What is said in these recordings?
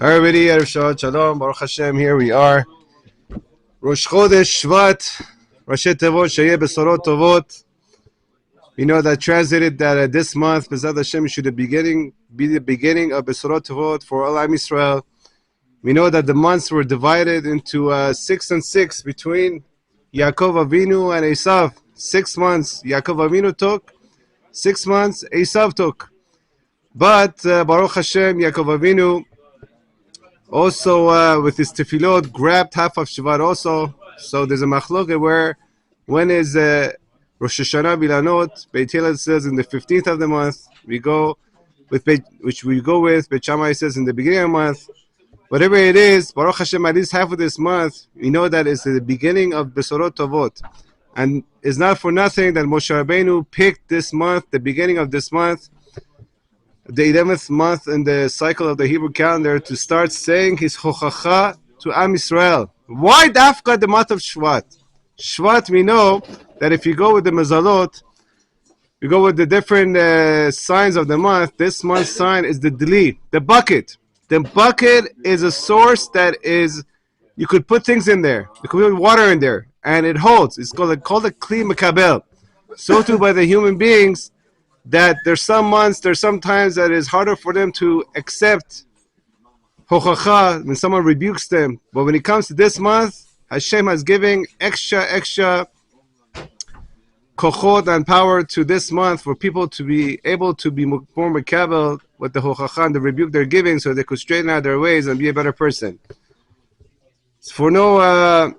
Hi everybody, Erev Shabbat Shalom, Baruch Hashem, here we are. Rosh Chodesh Shvat, Rosh Tevot, Sheyeh Besorot Tovot. We know that translated that this month, B'ezrat Hashem, should be the beginning of Besorot Tovot for all Am Yisrael. We know that the months were divided into 6 and 6 between Yaakov Avinu and Esav. 6 months Yaakov Avinu took, 6 months Esav took. But Baruch Hashem, Yaakov Avinu also with his tefillot grabbed half of Shvat also. So there's a machloket where when is Rosh Hashanah Bilanot, Beit Hillel says in the 15th of the month, we go with which we go with, Beit Shammai says in the beginning of the month. Whatever it is, Baruch Hashem, at least half of this month, we know that it's the beginning of Besorot Tovot. And it's not for nothing that Moshe Rabbeinu picked this month, the beginning of this month, the 11th month in the cycle of the Hebrew calendar, to start saying his hochacha to Am Yisrael. Why dafka the month of Shvat? Shvat, we know that if you go with the mezalot, you go with the different signs of the month, this month's sign is the dli, the bucket. The bucket is a source that is, you could put things in there. You could put water in there, and it holds. It's called a kli mekabel. So too by the human beings, that there's some months, there's some times that it's harder for them to accept hochacha when someone rebukes them. But when it comes to this month, Hashem is giving extra kochot and power to this month for people to be able to be more mekabel with the hochacha and the rebuke they're giving, so they could straighten out their ways and be a better person. For no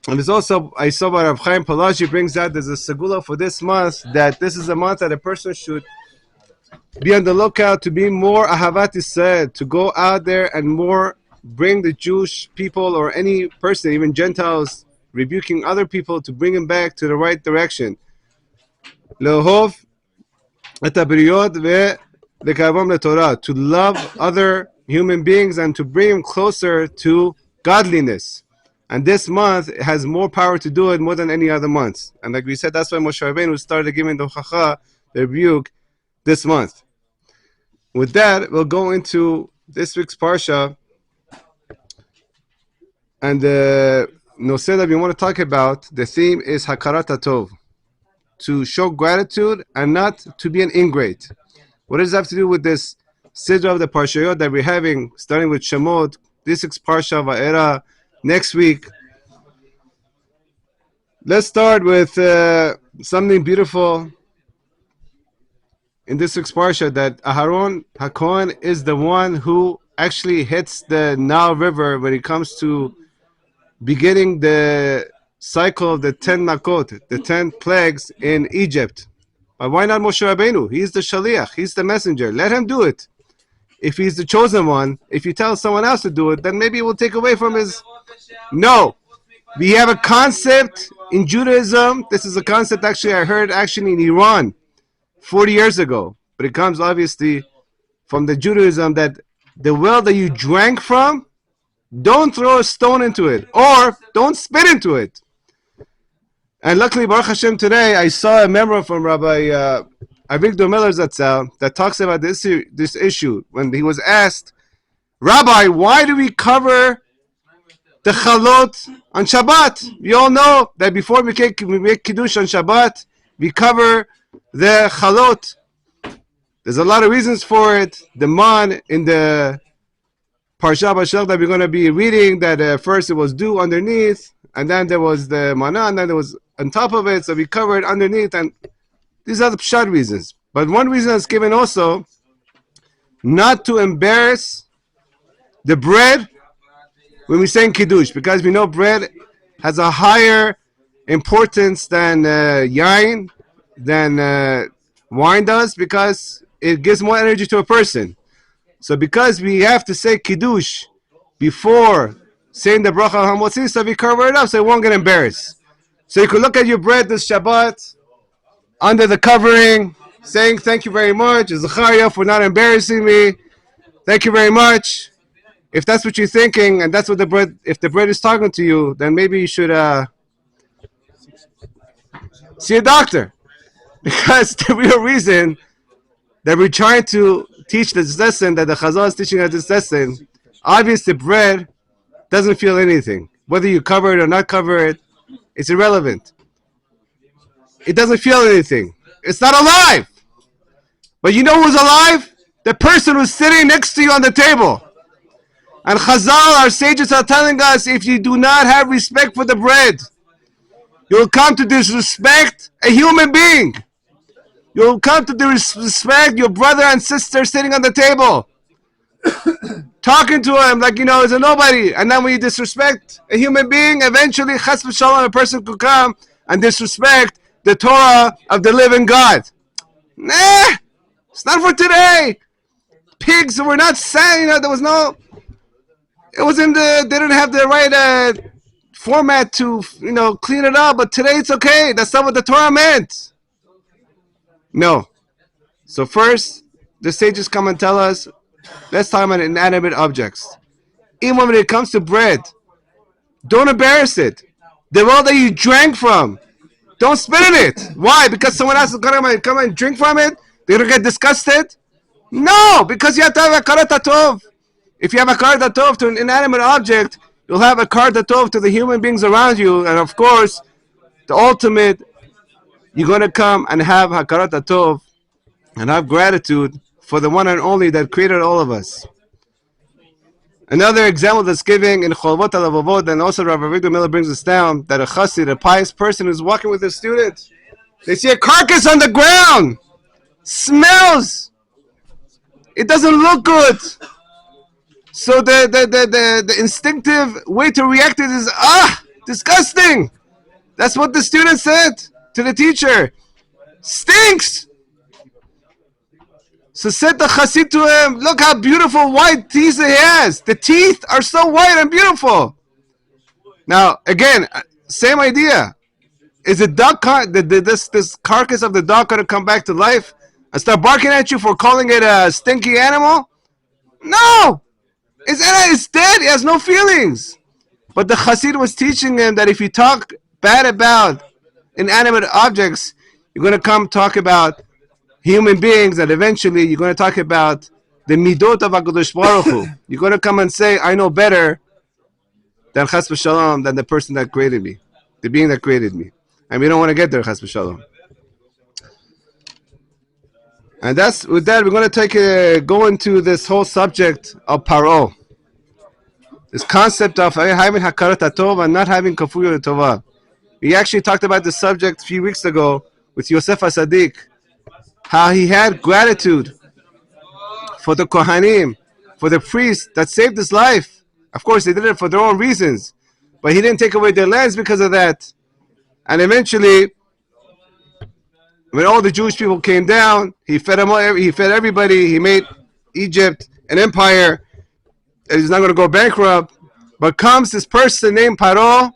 and there's also, I saw what Rav Chaim Palashi brings out, there's a segula for this month, that this is a month that a person should be on the lookout to be more ahavat Yisrael, to go out there and more bring the Jewish people or any person, even Gentiles, rebuking other people, to bring them back to the right direction. Le'ohov et habriyot ve'lekavam leTorah, to love other human beings and to bring them closer to godliness. And this month has more power to do it more than any other months. And like we said, that's why Moshe Rabbeinu started giving the hochacha, the rebuke, this month. With that, we'll go into this week's Parashah. And the Noseh that we want to talk about, the theme is Hakarat HaTov, to show gratitude and not to be an ingrate. What does that have to do with this Sidra of the Parashayot that we're having, starting with Shemot, this week's Parashah, Vaera, next week? Let's start with something beautiful in this week's Parashah, that Aharon HaKohen is the one who actually hits the Nile River when it comes to beginning the cycle of the 10 Makot, the 10 plagues in Egypt. But why not Moshe Rabbeinu? He's the Shaliach, he's the messenger. Let him do it. If he's the chosen one, if you tell someone else to do it, then maybe it will take away from his... No. We have a concept in Judaism. This is a concept actually I heard in Iran 40 years ago. But it comes obviously from the Judaism that the well that you drank from, don't throw a stone into it or don't spit into it. And luckily, Baruch Hashem, today I saw a memo from Rabbi Avigdor Miller Zatzal that talks about this issue when he was asked, Rabbi, why do we cover the chalot on Shabbat? We all know that before we make kiddush on Shabbat, we cover the chalot. There's a lot of reasons for it. The man in the Parashah Bashal that we're going to be reading, that first it was dew underneath, and then there was the manna, and then there was on top of it, so we covered underneath, and these are the pshat reasons. But one reason is given also, not to embarrass the bread when we say kiddush, because we know bread has a higher importance than yain, than wine does, because it gives more energy to a person. So because we have to say kiddush before saying the bracha al hamotzi, so we cover it up so it won't get embarrassed. So you could look at your bread this Shabbat under the covering, saying thank you very much, Zachariah, for not embarrassing me. Thank you very much. If that's what you're thinking, and that's what the bread, if the bread is talking to you, then maybe you should see a doctor. Because the real reason that we're trying to teach this lesson, that the Chazal is teaching us this lesson, Obviously, bread doesn't feel anything. Whether you cover it or not cover it, it's irrelevant. It doesn't feel anything. It's not alive. But you know who's alive? The person who's sitting next to you on the table. And Chazal, our sages, are telling us, if you do not have respect for the bread, you'll come to disrespect a human being. You'll come to disrespect your brother and sister sitting on the table, talking to him like, he's a nobody. And then when you disrespect a human being, eventually, chas v'shalom, a person could come and disrespect the Torah of the living God. Nah, it's not for today. Pigs were not saying, there was no, it wasn't, they didn't have the right format to, clean it up. But today it's okay. That's not what the Torah meant. No. So first, the sages come and tell us, let's talk about inanimate objects. Even when it comes to bread, don't embarrass it. The well that you drank from, don't spit in it. Why? Because someone else is going to come and drink from it? They're going to get disgusted? No, because you have to have a karat tov. If you have a karat tov to an inanimate object, you'll have a karat tov to the human beings around you. And of course, the ultimate, you're going to come and have hakarat tov and have gratitude for the one and only that created all of us. Another example that's given in Cholvot HaLevavot, and also Rabbi Avigdor Miller brings us down, that a chassid, a pious person, is walking with a student. They see a carcass on the ground. Smells. It doesn't look good. So the instinctive way to react to it is, disgusting. That's what the student said to the teacher. Stinks. So said the chassid to him, look how beautiful white teeth he has. The teeth are so white and beautiful. Now, again, same idea. Is the dog, this carcass of the dog going to come back to life and start barking at you for calling it a stinky animal? No! It's dead. It has no feelings. But the chassid was teaching him that if you talk bad about inanimate objects, you're going to come talk about human beings, and eventually you're going to talk about the midot of HaKadosh Baruch Hu. You're going to come and say, I know better than chas v'shalom, than the person that created me, the being that created me. And we don't want to get there, chas v'shalom. And with that, we're going to go into this whole subject of paro. This concept of having hakarat tov and not having kafuyah tovah. We actually talked about this subject a few weeks ago with Yosef HaSadik, how he had gratitude for the Kohanim, for the priests that saved his life. Of course, they did it for their own reasons, but he didn't take away their lands because of that. And eventually, when all the Jewish people came down, he fed everybody. He made Egypt an empire. He's not going to go bankrupt. But comes this person named Paro,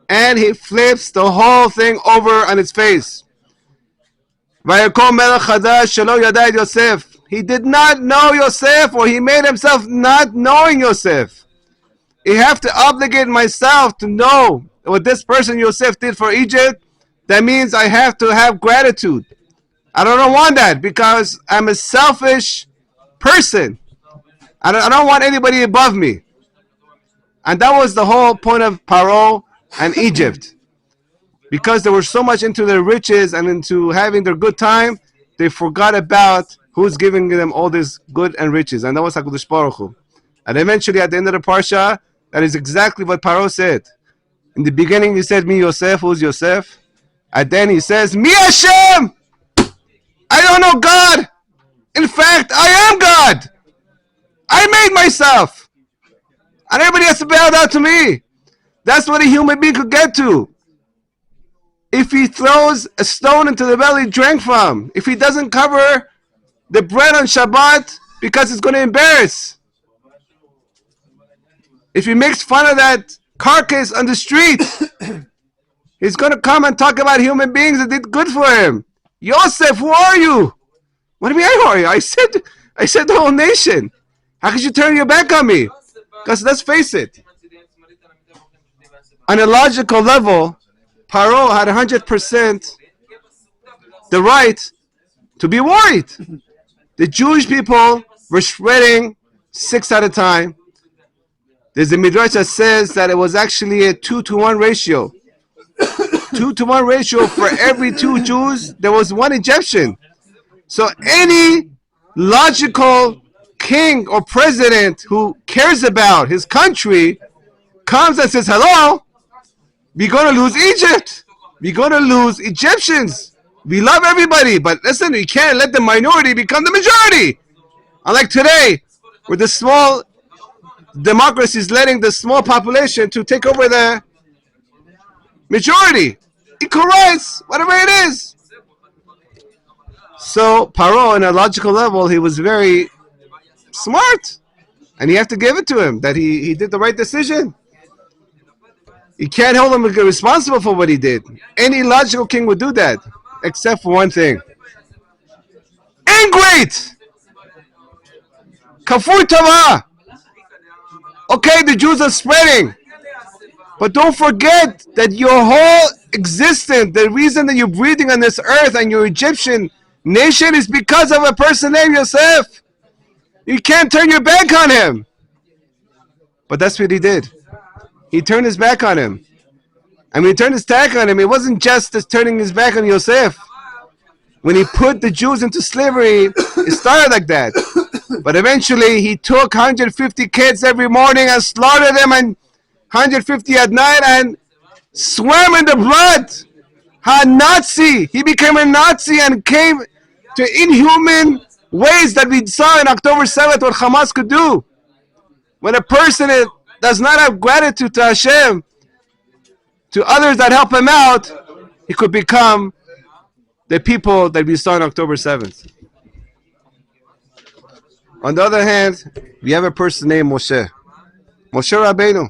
and he flips the whole thing over on its face. He did not know Yosef, or he made himself not knowing Yosef. I have to obligate myself to know what this person Yosef did for Egypt. That means I have to have gratitude. I don't want that because I'm a selfish person. I don't want anybody above me. And that was the whole point of Paro and Egypt. Because they were so much into their riches and into having their good time, they forgot about who's giving them all this good and riches. And that was HaKadosh Baruch Hu. And eventually at the end of the Parashah, that is exactly what Paro said. In the beginning he said, Me Yosef, who's Yosef? And then he says, Me Hashem! I don't know God! In fact, I am God! I made myself! And everybody has to bow down to me. That's what a human being could get to. If he throws a stone into the well he drank from, if he doesn't cover the bread on Shabbat because it's going to embarrass, if he makes fun of that carcass on the street, he's going to come and talk about human beings that did good for him. Yosef, who are you? What do you mean, who are you? I said the whole nation. How could you turn your back on me? Because let's face it, on a logical level, Paro had 100% the right to be worried. The Jewish people were spreading 6 at a time. There's a midrash that says that it was actually a 2-to-1 ratio. 2-to-1 ratio for every 2 Jews, there was 1 Egyptian. So any logical king or president who cares about his country comes and says, hello, we're going to lose Egypt. We're going to lose Egyptians. We love everybody, but listen, you can't let the minority become the majority. Unlike today, where the small democracy is letting the small population to take over the majority. Equal rights, whatever it is. So Paro, on a logical level, he was very smart. And you have to give it to him that he did the right decision. You can't hold him responsible for what he did. Any logical king would do that, except for one thing. Ingrate! Kafur Tava! Okay, the Jews are spreading. But don't forget that your whole existence, the reason that you're breathing on this earth and your Egyptian nation is because of a person named Yosef. You can't turn your back on him. But that's what he did. He turned his back on him. And when he turned his back on him, it wasn't just turning his back on Yosef. When he put the Jews into slavery, it started like that. But eventually, he took 150 kids every morning and slaughtered them, and 150 at night, and swam in the blood. Nazi. He became a Nazi and came to inhuman ways that we saw in October 7th what Hamas could do. When a person does not have gratitude to Hashem, to others that help him out, he could become the people that we saw on October 7th. On the other hand, we have a person named Moshe. Moshe Rabbeinu.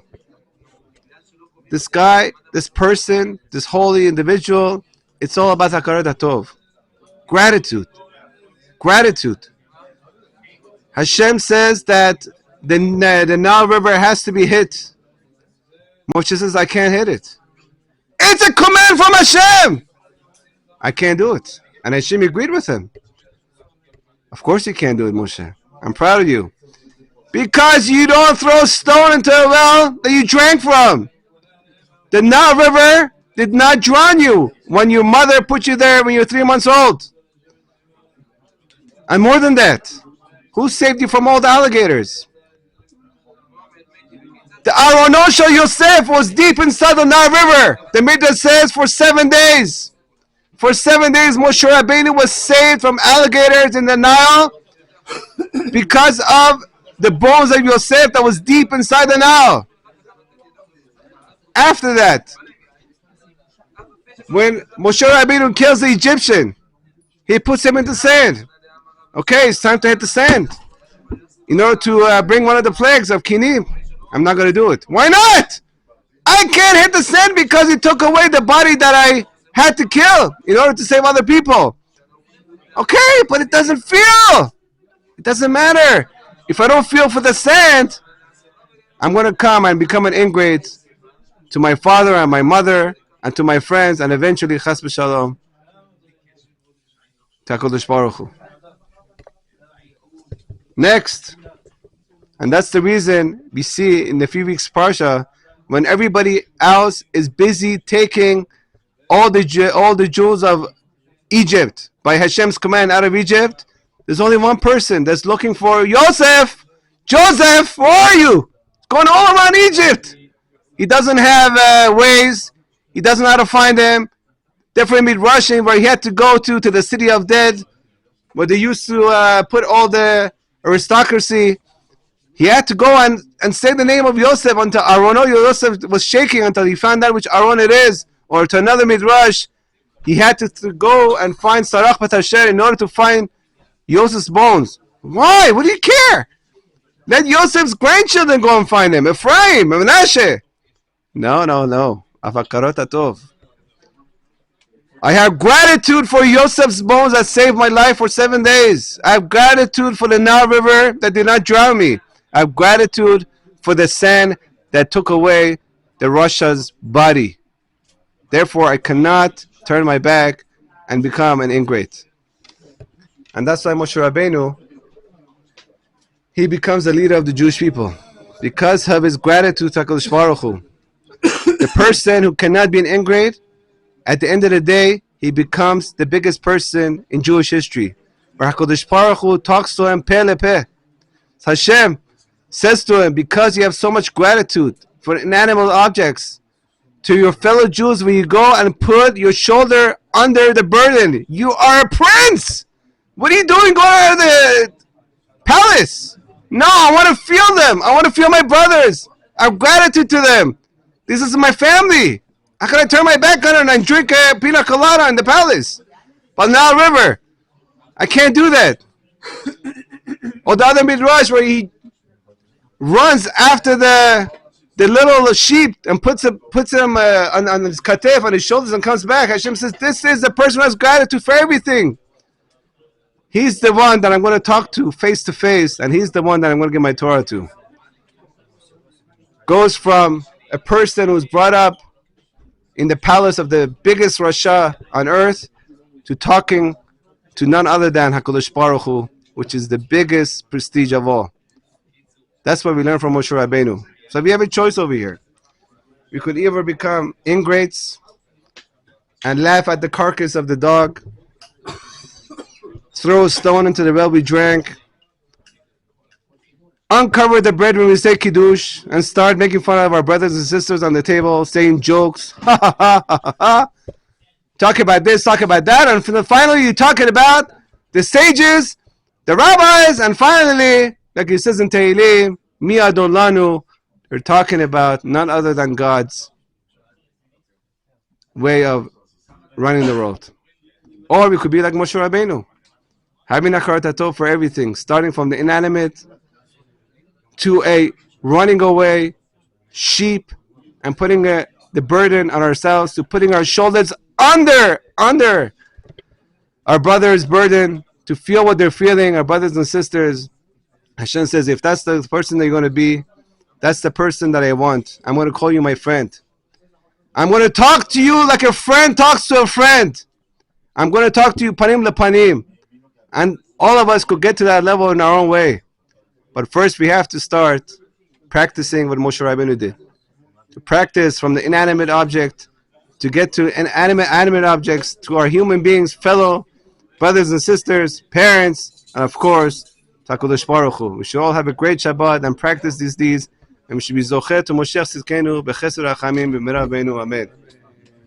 This guy, this person, this holy individual, it's all about Hakarat HaTov. Gratitude. Gratitude. Hashem says that the Nile River has to be hit. Moshe says, I can't hit it. It's a command from Hashem. I can't do it. And Hashem agreed with him. Of course you can't do it, Moshe. I'm proud of you. Because you don't throw a stone into a well that you drank from. The Nile River did not drown you when your mother put you there when you were 3 months old. And more than that, who saved you from all the alligators? The Aronosha Yosef was deep inside the Nile River. The Midrash says for 7 days. For 7 days, Moshe Rabbeinu was saved from alligators in the Nile because of the bones of Yosef that was deep inside the Nile. After that, when Moshe Rabbeinu kills the Egyptian, he puts him in the sand. Okay, it's time to hit the sand in order to bring one of the plagues of Kinim. I'm not going to do it. Why not? I can't hit the sand because he took away the body that I had to kill in order to save other people. Okay, but it doesn't feel. It doesn't matter. If I don't feel for the sand, I'm going to come and become an ingrate to my father and my mother and to my friends and eventually, chas v'shalom, to HaKadosh Baruch Hu. Next, and that's the reason we see in the few weeks Parashah, when everybody else is busy taking all the Jews of Egypt by Hashem's command out of Egypt, there's only one person that's looking for Joseph, where are you? It's going all around Egypt. He doesn't have ways. He doesn't know how to find him. Therefore, he made rushing where he had to go to the city of dead, where they used to put all the aristocracy. He had to go and say the name of Yosef until Arono Yosef was shaking until he found out which Aron it is. Or to another midrash, he had to go and find Sarach Batasher in order to find Yosef's bones. Why? What do you care? Let Yosef's grandchildren go and find him. Ephraim, Menashe. No. Avakarot Atov. I have gratitude for Yosef's bones that saved my life for 7 days. I have gratitude for the Nile River that did not drown me. I have gratitude for the sand that took away the Russia's body. Therefore, I cannot turn my back and become an ingrate. And that's why Moshe Rabbeinu, he becomes the leader of the Jewish people. because of his gratitude to HaKadosh Baruch Hu. The person who cannot be an ingrate, at the end of the day, he becomes the biggest person in Jewish history. Where HaKadosh Baruch Hu talks to him peh lepeh. Hashem says to him, because you have so much gratitude for inanimate objects, to your fellow Jews, when you go and put your shoulder under the burden, you are a prince. What are you doing going out of the palace? No, I want to feel them. I want to feel my brothers. I have gratitude to them. This is my family. How can I turn my back on it and drink a pina colada in the palace? But now River, I can't do that. Or the other midrash where he runs after the little sheep and puts him on his katef, on his shoulders, and comes back. Hashem says, this is the person who has gratitude for everything. He's the one that I'm going to talk to face, and he's the one that I'm going to give my Torah to. Goes from a person who's brought up in the palace of the biggest Rasha on earth to talking to none other than HaKadosh Baruch Hu, which is the biggest prestige of all. That's what we learn from Moshe Rabbeinu. So we have a choice over here. We could either become ingrates and laugh at the carcass of the dog, throw a stone into the well we drank, uncover the bread when we say Kiddush, and start making fun of our brothers and sisters on the table, saying jokes, ha ha ha ha ha, talk about this, talk about that, and finally you're talking about the sages, the rabbis, and finally, like it says in Tehillim, Mi Adon Lanu, they're talking about none other than God's way of running the world. Or we could be like Moshe Rabbeinu, having a Hakarat for everything, starting from the inanimate to a running away sheep and putting the burden on ourselves, to putting our shoulders under our brother's burden, to feel what they're feeling, our brothers and sisters. Hashem says, if that's the person that you're going to be, that's the person that I want. I'm going to call you my friend. I'm going to talk to you like a friend talks to a friend. I'm going to talk to you panim lepanim. And all of us could get to that level in our own way. But first we have to start practicing what Moshe Rabbeinu did. To practice from the inanimate object, to get to animate objects, to our human beings, fellow brothers and sisters, parents, and of course, HaKadosh Baruch Hu. We should all have a great Shabbat and practice these deeds. And we should be Zocher to Moshiach Tzidkenu b'chesed rachamim b'mirav beinu. Amen.